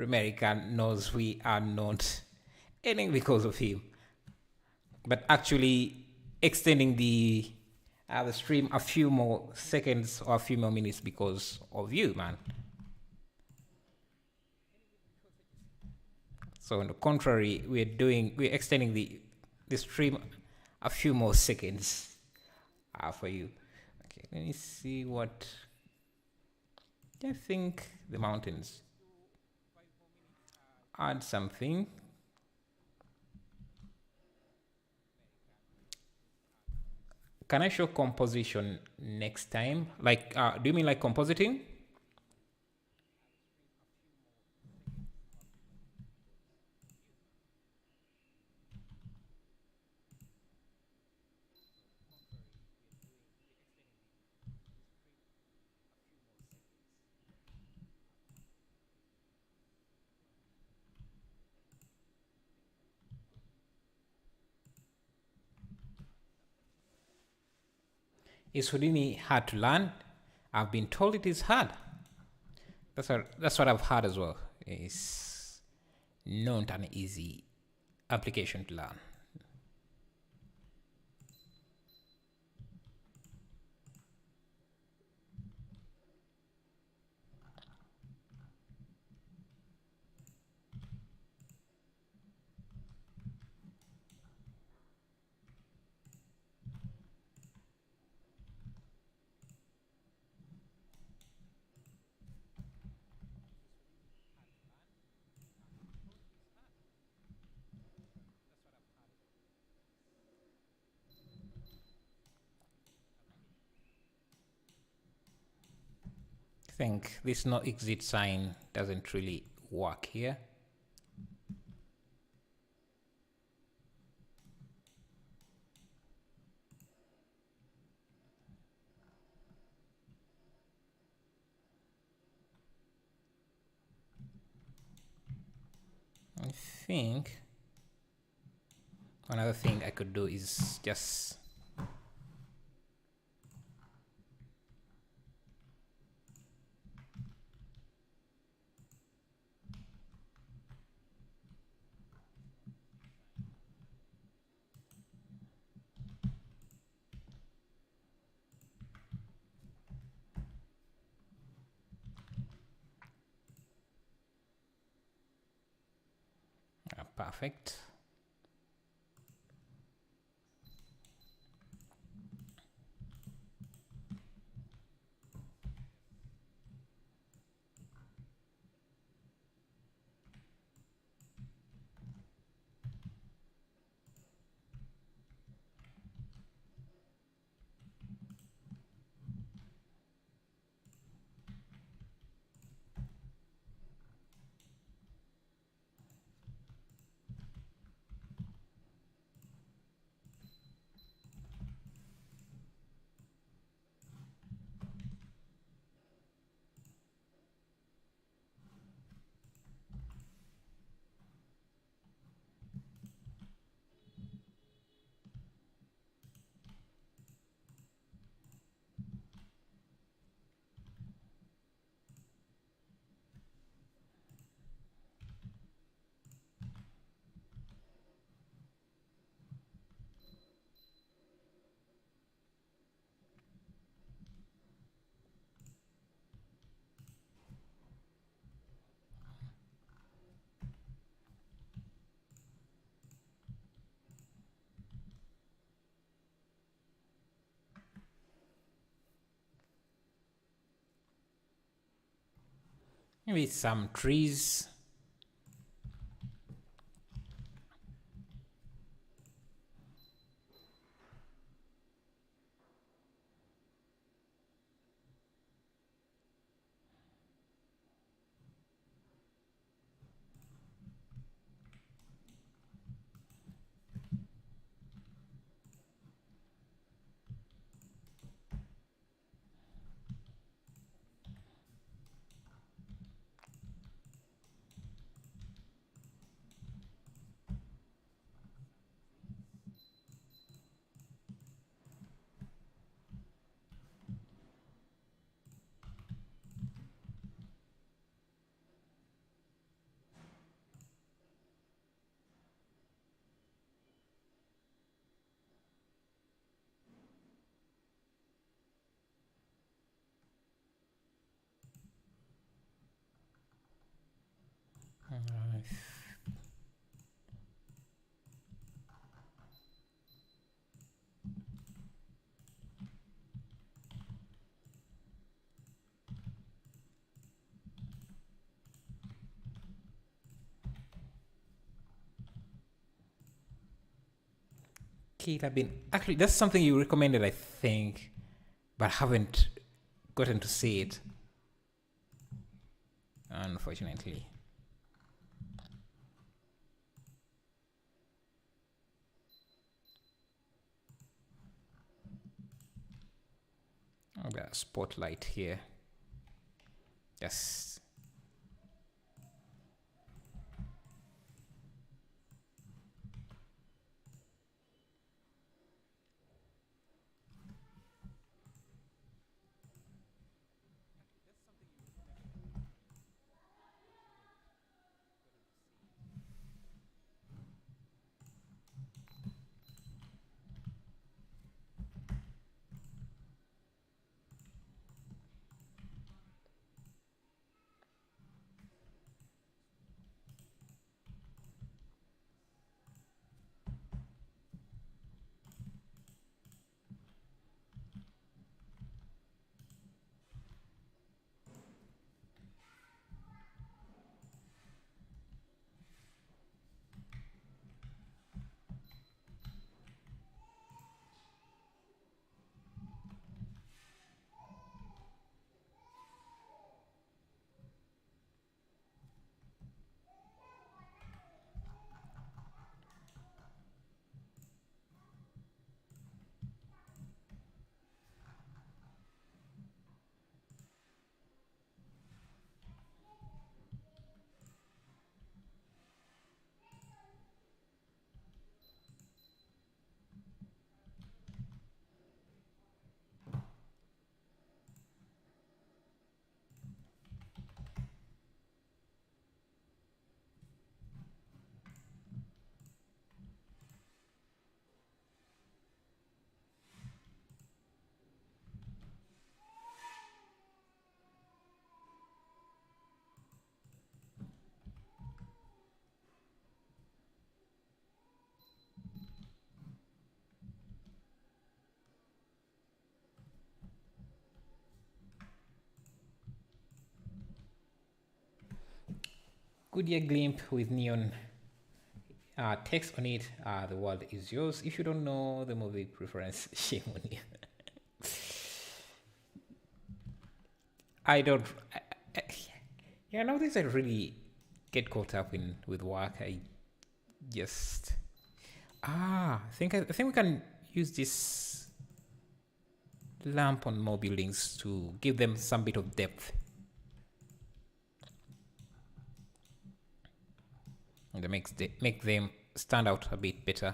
American knows we are not ending because of him, but actually extending the stream a few more seconds or a few more minutes because of you, man. So on the contrary, we're extending the stream a few more seconds for you. Okay, let me see what I think the mountains add something. Can I show composition next time? Like, do you mean like compositing? Is Houdini hard to learn? I've been told it is hard. That's what I've heard as well. It's not an easy application to learn. I think this no exit sign doesn't really work here. I think another thing I could do is just perfect. Maybe some trees. Killer bin. Actually, that's something you recommended, I think, but haven't gotten to see it, unfortunately. Oh, the spotlight here. Yes. Goodyear Glimp with neon text on it. The world is yours. If you don't know the movie preference, shame on you. I don't. Yeah, nowadays I really get caught up in with work. I just I think we can use this lamp on more buildings to give them some bit of depth. And that make them stand out a bit better.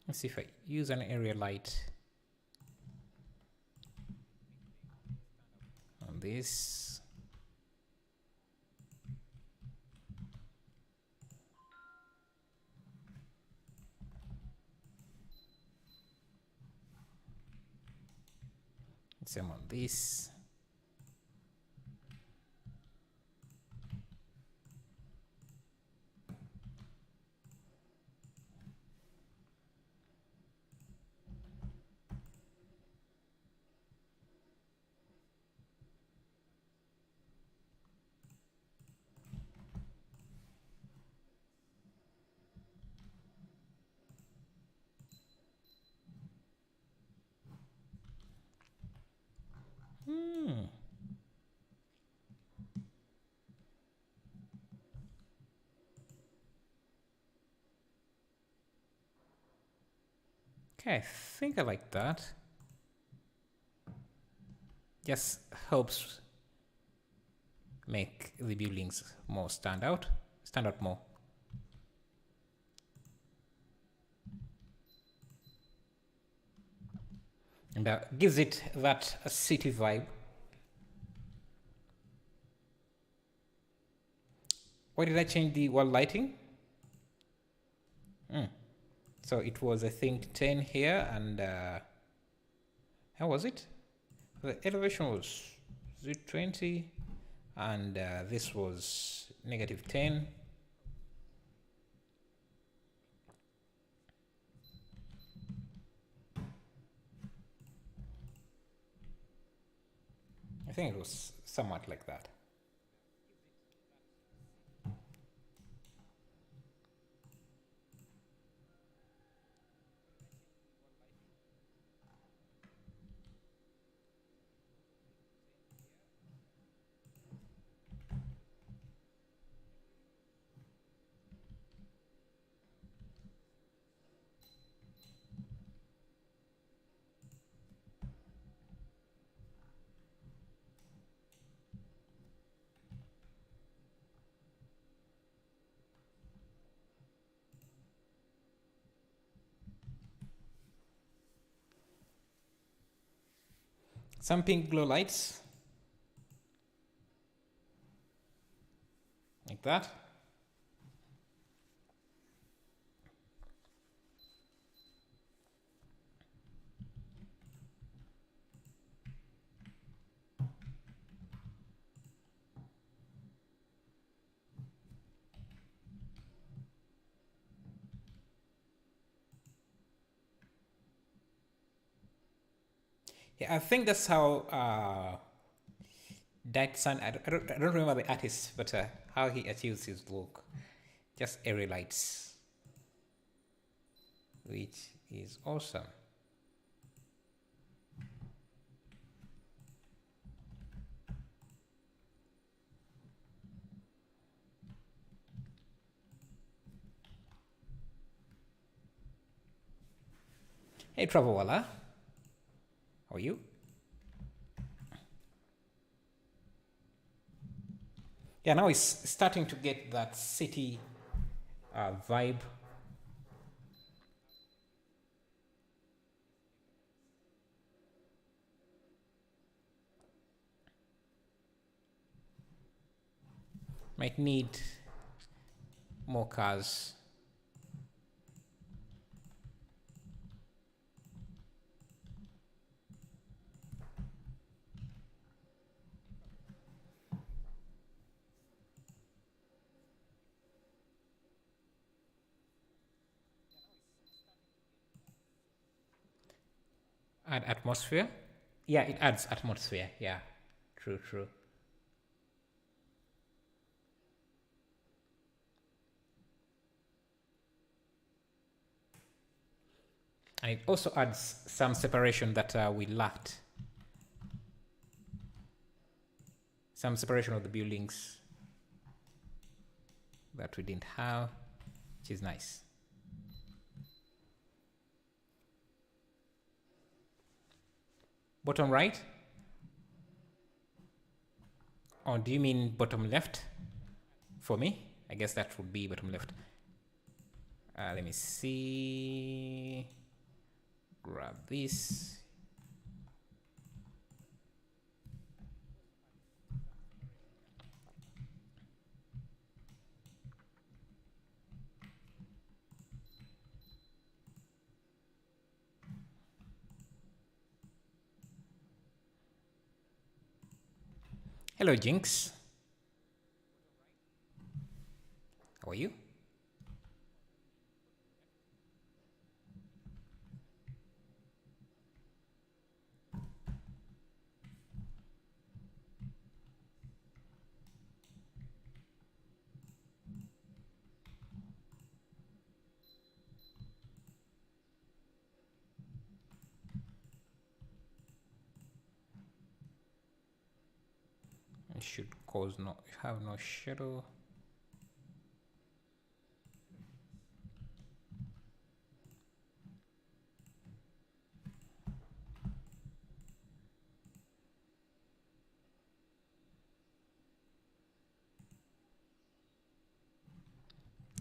Let's see if I use an area light on this. Same on this. Okay, I think I like that. Just helps make the buildings more stand out more. And gives it that city vibe. Why did I change the wall lighting? So it was, I think, 10 here, and how was it? The elevation was 20, and this was -10. I think it was somewhat like that. Some pink glow lights, like that. Yeah, I think that's how Diet Sun, I don't remember the artist, but how he achieves his look. Just airy lights, which is awesome. Hey, Travelwala, how are you? Yeah, now it's starting to get that city vibe. Might need more cars. Add atmosphere. Yeah, it adds atmosphere. Yeah, true. And it also adds some separation that we lacked. Some separation of the buildings that we didn't have, which is nice. Bottom right? Or do you mean bottom left? For me, I guess that would be bottom left. Let me see. Grab this. Hello, Jinx. How are you? It should cause no have no shadow.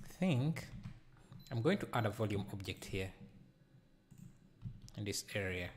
I think I'm going to add a volume object here in this area.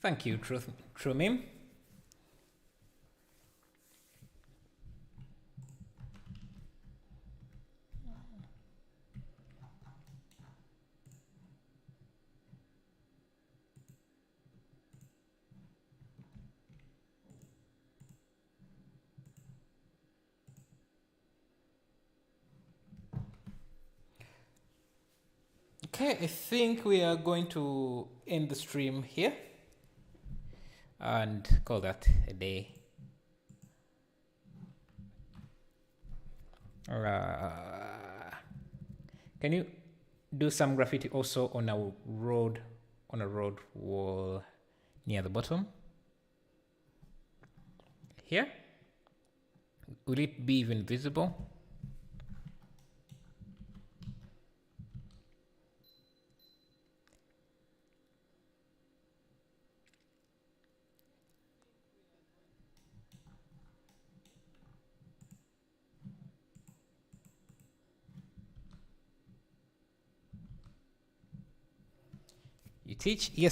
Thank you, True Meme. Okay, I think we are going to end the stream here and call that a day. Can you do some graffiti also on a road wall near the bottom? Here? Will it be even visible? You teach? Yes,